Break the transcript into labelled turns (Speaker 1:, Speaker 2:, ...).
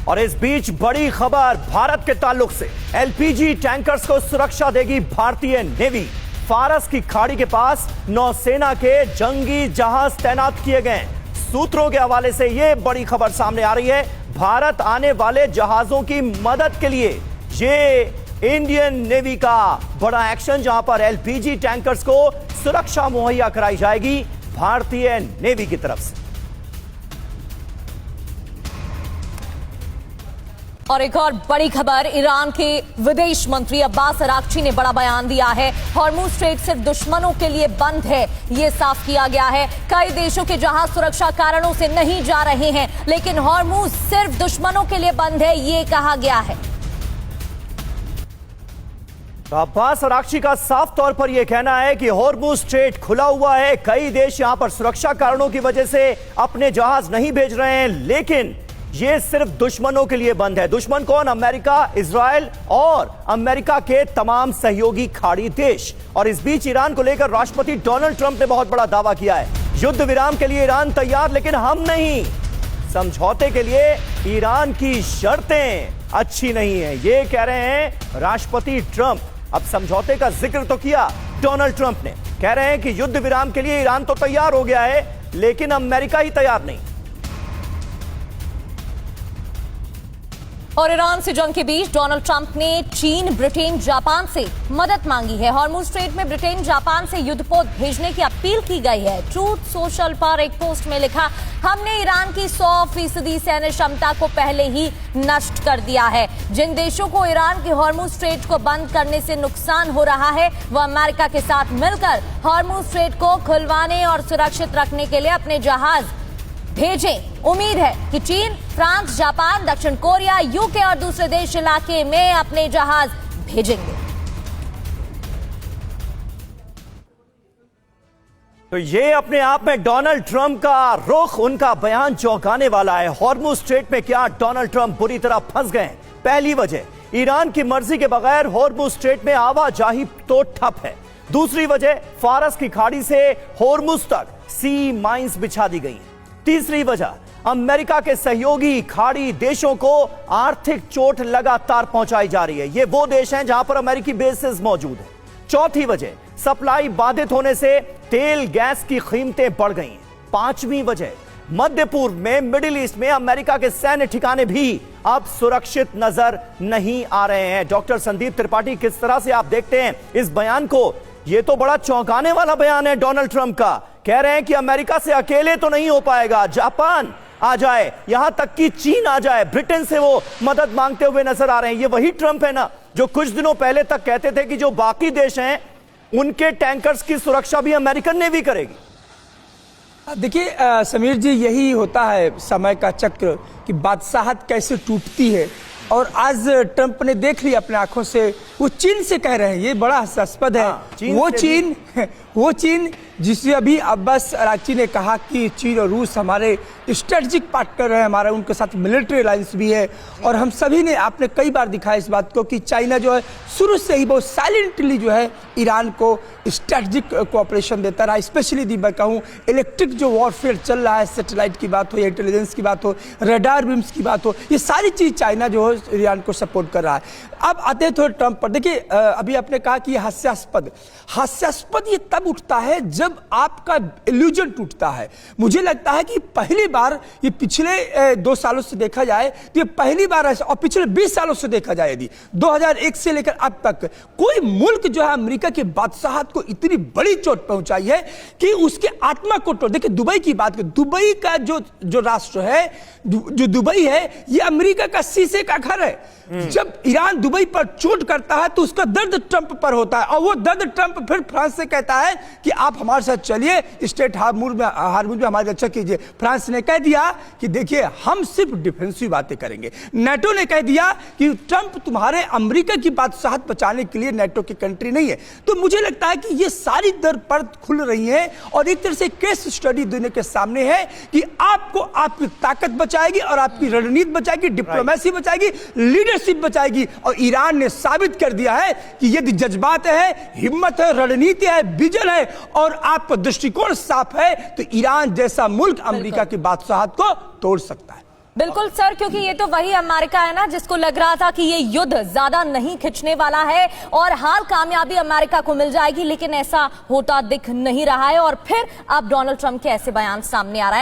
Speaker 1: और इस बीच बड़ी खबर भारत के ताल्लुक से। एलपीजी टैंकर्स को सुरक्षा देगी भारतीय नेवी। फारस की खाड़ी के पास नौसेना के जंगी जहाज तैनात किए गए। सूत्रों के हवाले से यह बड़ी खबर सामने आ रही है। भारत आने वाले जहाजों की मदद के लिए ये इंडियन नेवी का बड़ा एक्शन, जहां पर एलपीजी टैंकर्स को सुरक्षा मुहैया कराई जाएगी भारतीय नेवी की तरफ से।
Speaker 2: और एक और बड़ी खबर, ईरान के विदेश मंत्री अब्बास अराक्ची ने बड़ा बयान दिया है। हॉर्मुज स्ट्रेट सिर्फ दुश्मनों के लिए बंद है, ये साफ किया गया है। कई देशों के जहाज सुरक्षा कारणों से नहीं जा रहे हैं, लेकिन हॉर्मुज सिर्फ दुश्मनों के लिए बंद है, ये कहा गया है।
Speaker 1: तो अब्बास अराक्ची का साफ तौर पर यह कहना है कि हॉर्मुज स्ट्रेट खुला हुआ है। कई देश यहां पर सुरक्षा कारणों की वजह से अपने जहाज नहीं भेज रहे हैं, लेकिन यह सिर्फ दुश्मनों के लिए बंद है। दुश्मन कौन? अमेरिका, इजराइल और अमेरिका के तमाम सहयोगी खाड़ी देश। और इस बीच ईरान को लेकर राष्ट्रपति डोनाल्ड ट्रंप ने बहुत बड़ा दावा किया है। युद्ध विराम के लिए ईरान तैयार, लेकिन हम नहीं। समझौते के लिए ईरान की शर्तें अच्छी नहीं है, ये कह रहे हैं राष्ट्रपति ट्रंप। अब समझौते का जिक्र तो किया डोनाल्ड ट्रंप ने, कह रहे हैं कि युद्ध विराम के लिए ईरान तो तैयार हो गया है, लेकिन अमेरिका ही तैयार नहीं।
Speaker 2: और ईरान से जंग के बीच डोनाल्ड ट्रंप ने चीन, ब्रिटेन, जापान से मदद मांगी है। हॉर्मुज स्ट्रेट में ब्रिटेन, जापान से युद्धपोत भेजने की अपील की गई है। ट्रूथ सोशल पर एक पोस्ट में लिखा, हमने ईरान की 100% सैन्य क्षमता को पहले ही नष्ट कर दिया है। जिन देशों को ईरान के हॉर्मुज स्ट्रेट को बंद करने से नुकसान हो रहा है, वह अमेरिका के साथ मिलकर हॉर्मुज स्ट्रेट को खुलवाने और सुरक्षित रखने के लिए अपने जहाज भेजें। उम्मीद है कि चीन, फ्रांस, जापान, दक्षिण कोरिया, यूके और दूसरे देश इलाके में अपने जहाज भेजेंगे।
Speaker 1: तो ये अपने आप में डोनाल्ड ट्रंप का रुख, उनका बयान चौंकाने वाला है। हॉर्मुज स्ट्रेट में क्या डोनाल्ड ट्रंप बुरी तरह फंस गए? पहली वजह, ईरान की मर्जी के बगैर हॉर्मुज स्ट्रेट में आवाजाही तो ठप है। दूसरी वजह, फारस की खाड़ी से हॉर्मुज तक सी माइंस बिछा दी गई। तीसरी वजह, अमेरिका के सहयोगी खाड़ी देशों को आर्थिक चोट लगातार पहुंचाई जा रही है। ये वो देश हैं जहां पर अमेरिकी बेसेस मौजूद हैं। चौथी वजह, सप्लाई बाधित होने से तेल गैस की कीमतें बढ़ गई हैं। पांचवी वजह, मध्य पूर्व में, मिडिल ईस्ट में अमेरिका के सैन्य ठिकाने भी अब सुरक्षित नजर नहीं आ रहे हैं। डॉक्टर संदीप त्रिपाठी, किस तरह से आप देखते हैं इस बयान को? यह तो बड़ा चौंकाने वाला बयान है डोनाल्ड ट्रंप का। कह रहे हैं कि अमेरिका से अकेले तो नहीं हो पाएगा, जापान आ जाए, यहां तक कि चीन आ जाए, ब्रिटेन से वो मदद मांगते हुए नजर आ रहे हैं। ये वही ट्रंप है ना जो कुछ दिनों पहले तक कहते थे कि जो बाकी देश हैं उनके टैंकर्स की सुरक्षा भी अमेरिकन नेवी करेगी।
Speaker 3: देखिए समीर जी, यही होता है समय का चक्र कि बादशाहत कैसे टूटती है। और आज ट्रंप ने देख लिया अपने आंखों से, वो चीन से कह रहे हैं, ये बड़ा हास्यास्पद है। वो चीन जिसे अभी अब्बास अराक्ची ने कहा कि चीन और रूस हमारे स्ट्रेटजिक पार्टनर है, हमारा उनके साथ मिलिट्री अलायंस भी है। और हम सभी ने, आपने कई बार दिखाया इस बात को कि चाइना जो है शुरू से ही बहुत साइलेंटली जो है ईरान को स्ट्रेटजिक कोऑपरेशन देता रहा। स्पेशली मैं कहूँ इलेक्ट्रिक जो वॉरफेयर चल रहा है, सैटेलाइट की बात हो या इंटेलिजेंस की बात हो, रडार बीम्स की बात हो, ये सारी चीज़ चाइना जो है ईरान को सपोर्ट कर रहा है। अब आते हैं थोड़े ट्रंप पर। देखिए अभी आपने कहा कि हास्यास्पद ये तब उठता है जब आपका इल्यूजन टूटता है। मुझे लगता है कि पहली बार ये पिछले 2 सालों से देखा जाए तो ये पहली बार ऐसा, और पिछले 20 सालों से देखा जाए यदि 2001 से लेकर अब तक कोई मुल्क जो है अमेरिका की बादशाहत को इतनी बड़ी चोट पहुंचाई है कि उसके आत्मा को तोड़। देखिए दुबई की बात करें, दुबई का जो राष्ट्र है, जो दुबई है, ये अमेरिका का शीशे का घर है। जब ईरान दुबई पर चोट करता है तो उसका दर्द ट्रंप पर होता है, और वो दर्द ट्रंप फिर फ्रांस से कहता है कि आप हमारे साथ चलिए, स्टेट हार्मुज में हमारी रक्षा कीजिए। फ्रांस ने कह दिया कि देखिए हम सिर्फ डिफेंसिव बातें करेंगे। नाटो ने कह दिया कि ट्रंप तुम्हारे अमेरिका की बादशाहत बचाने के लिए नाटो की कंट्री नहीं है। तो मुझे लगता है कि ये सारी दर परत खुल रही है और एक तरह से केस स्टडी दुनिया के सामने है कि आपको आपकी ताकत बचाएगी और आपकी रणनीति बचाएगी, डिप्लोमेसी बचाएगी, लीडरशिप बचाएगी। और ईरान ने साबित कर दिया है कि यदि जज्बात है, हिम्मत है, रणनीति है, विजन है और आपका दृष्टिकोण साफ है तो ईरान जैसा मुल्क अमेरिका की बादशाहत को तोड़ सकता है।
Speaker 2: बिल्कुल सर, क्योंकि ये तो वही अमेरिका है ना जिसको लग रहा था कि ये युद्ध ज्यादा नहीं खिंचने वाला है और हाल कामयाबी अमेरिका को मिल जाएगी, लेकिन ऐसा होता दिख नहीं रहा है। और फिर अब डोनाल्ड ट्रंप के ऐसे बयान सामने आ रहे हैं।